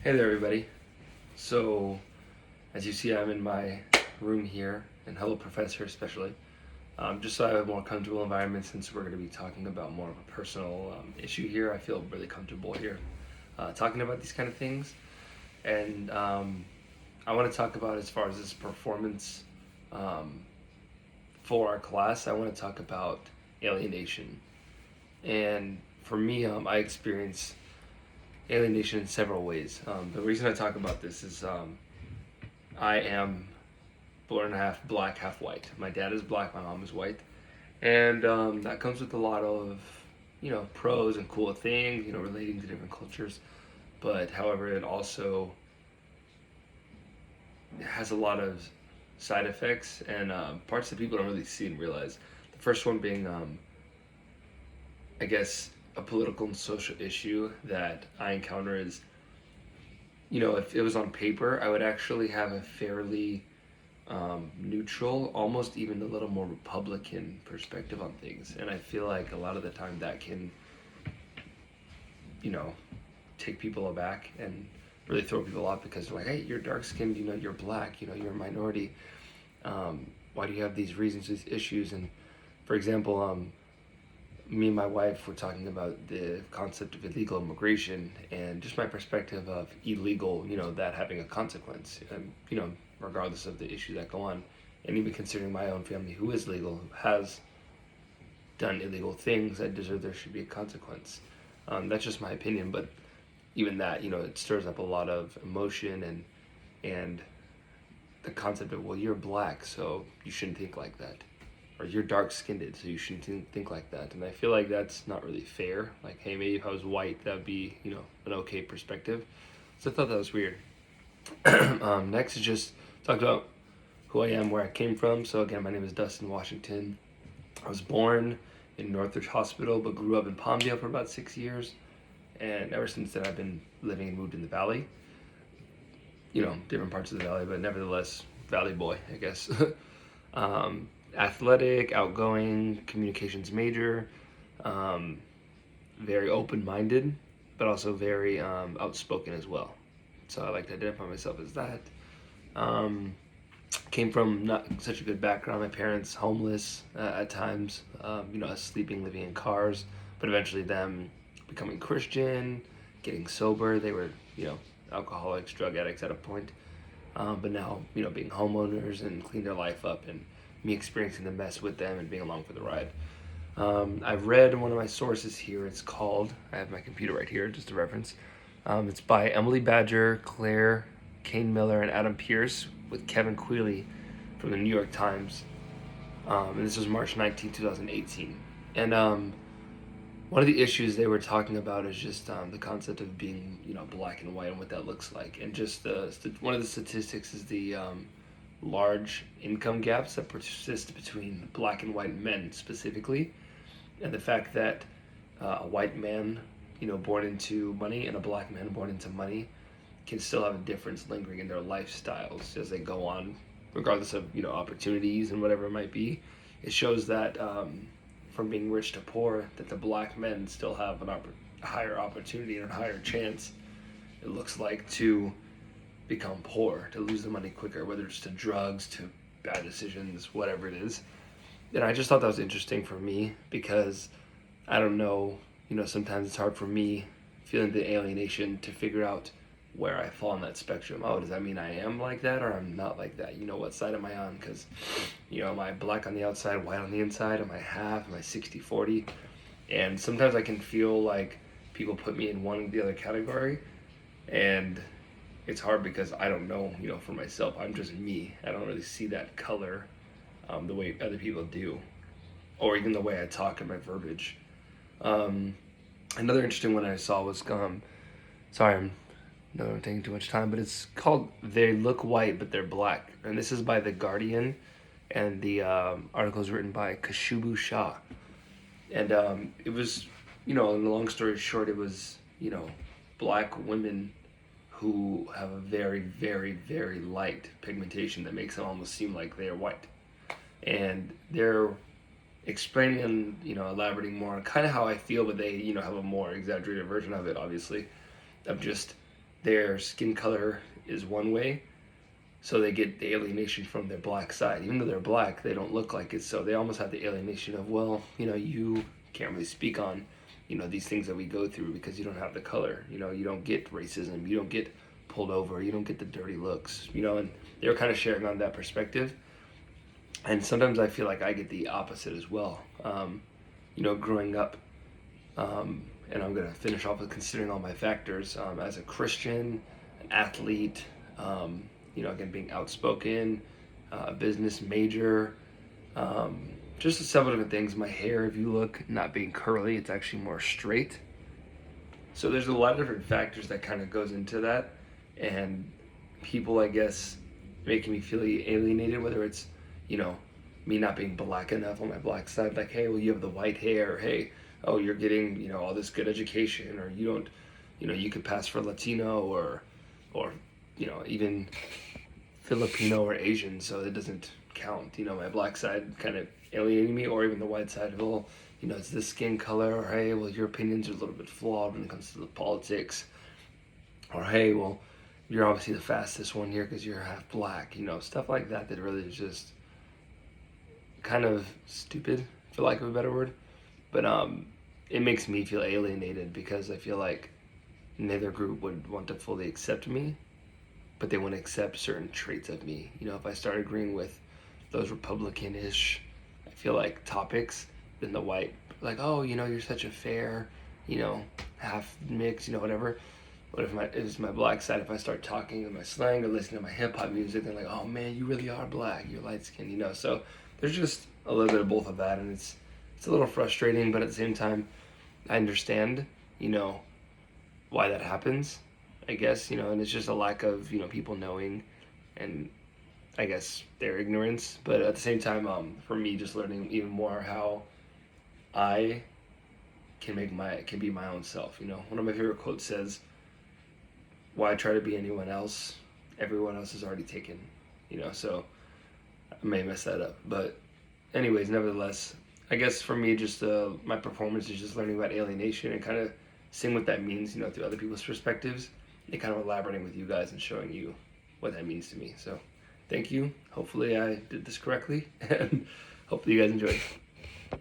Hey there, everybody. So, as you see, I'm in my room here, and hello, Professor, especially. Just so I have a more comfortable environment, since we're going to be talking about more of a personal issue here, I feel really comfortable here talking about these kind of things. And I want to talk about, as far as this performance um, for our class, I want to talk about alienation. And for me, I experience alienation in several ways. The reason I talk about this is I am born half black, half white. My dad is black, my mom is white, and that comes with a lot of pros and cool things, relating to different cultures. But however, it also has a lot of side effects and parts that people don't really see and realize. The first one being, I guess, a political and social issue that I encounter is, if it was on paper, I would actually have a fairly neutral, almost even a little more Republican perspective on things. And I feel like a lot of the time that can, you know, take people aback and really throw people off because they're like, hey, you're dark skinned, you're black, you're a minority. Why do you have these reasons, these issues? And for example, me and my wife were talking about the concept of illegal immigration and just my perspective of illegal, that having a consequence, regardless of the issues that go on. And even considering my own family who is legal, who has done illegal things that deserve there should be a consequence. That's just my opinion, but even that, it stirs up a lot of emotion and the concept of, well, you're black, so you shouldn't think like that, or you're dark skinned, so you shouldn't think like that. And I feel like that's not really fair. Like, hey, maybe if I was white, that would be, an okay perspective. So I thought that was weird. Next is just talk about who I am, where I came from. So again, my name is Dustin Washington. I was born in Northridge Hospital, but grew up in Palmdale for about 6 years. And ever since then, I've been living and moved in the Valley. Different parts of the Valley, but nevertheless, Valley boy, I guess. Athletic, outgoing, communications major, very open-minded, but also very outspoken as well. So I like to identify myself as that. Came from not such a good background. My parents homeless at times, us sleeping, living in cars, but eventually them becoming Christian, getting sober. They were, alcoholics, drug addicts at a point. But now, being homeowners and clean their life up, and me experiencing the mess with them and being along for the ride. I've read one of my sources here. It's called, I have my computer right here, just a reference. It's by Emily Badger, Claire Kane Miller, and Adam Pierce with Kevin Quealy from the New York Times. And this was March 19, 2018. And one of the issues they were talking about is just the concept of being, black and white and what that looks like. And just one of the statistics is the large income gaps that persist between black and white men specifically. And the fact that a white man, born into money and a black man born into money can still have a difference lingering in their lifestyles as they go on, regardless of, opportunities and whatever it might be. It shows that from being rich to poor, that the black men still have a higher opportunity and a higher chance, it looks like, to become poor, to lose the money quicker, whether it's to drugs, to bad decisions, whatever it is. And I just thought that was interesting for me because I don't know, sometimes it's hard for me feeling the alienation to figure out where I fall on that spectrum. Oh, does that mean I am like that or I'm not like that? What side am I on? Because, am I black on the outside, white on the inside? Am I half? Am I 60-40? And sometimes I can feel like people put me in one or the other category. And it's hard because I don't know, for myself. I'm just me. I don't really see that color the way other people do, or even the way I talk and my verbiage. Another interesting one I saw was, sorry, I'm taking too much time, but it's called They Look White, But They're Black. And this is by The Guardian, and the article is written by Kashubu Shah. And it was, in a long story short, it was, black women who have a very, very, very light pigmentation that makes them almost seem like they're white. And they're explaining and, elaborating more on kind of how I feel, but they, have a more exaggerated version of it, obviously, of just their skin color is one way, so they get the alienation from their black side. Even though they're black, they don't look like it, so they almost have the alienation of, well, you can't really speak on, these things that we go through because you don't have the color. You don't get racism, you don't get pulled over, you don't get the dirty looks, and they were kind of sharing on that perspective. And sometimes I feel like I get the opposite as well. Growing up, and I'm going to finish off with considering all my factors, as a Christian, an athlete, again, being outspoken, business major, just several different things. My hair, if you look, not being curly, it's actually more straight. So there's a lot of different factors that kind of goes into that, and people, I guess, making me feel alienated, whether it's, me not being black enough on my black side, like, hey, well, you have the white hair, or hey, oh, you're getting, all this good education, or you don't, you could pass for Latino, or, even Filipino or Asian, so it doesn't count. My black side kind of alienating me, or even the white side, well, it's this skin color, or hey, well, your opinions are a little bit flawed when it comes to the politics, or hey, well, you're obviously the fastest one here because you're half black, stuff like that that really is just kind of stupid, for lack of a better word. But it makes me feel alienated because I feel like neither group would want to fully accept me, but they want to accept certain traits of me. If I start agreeing with those Republican-ish, I feel like, topics, then the white, like, oh, you're such a fair, half mix, whatever. But if it's my black side, if I start talking in my slang or listening to my hip hop music, they're like, oh man, you really are black, you're light skinned, So there's just a little bit of both of that, and it's a little frustrating, but at the same time, I understand, why that happens, I guess, and it's just a lack of, people knowing, and I guess their ignorance. But at the same time, for me, just learning even more how I can be my own self. One of my favorite quotes says, "Why try to be anyone else? Everyone else is already taken." So I may mess that up, but anyways, nevertheless, I guess for me, just my performance is just learning about alienation and kind of seeing what that means, through other people's perspectives, and kind of elaborating with you guys and showing you what that means to me. So, thank you. Hopefully, I did this correctly, and hopefully, you guys enjoyed.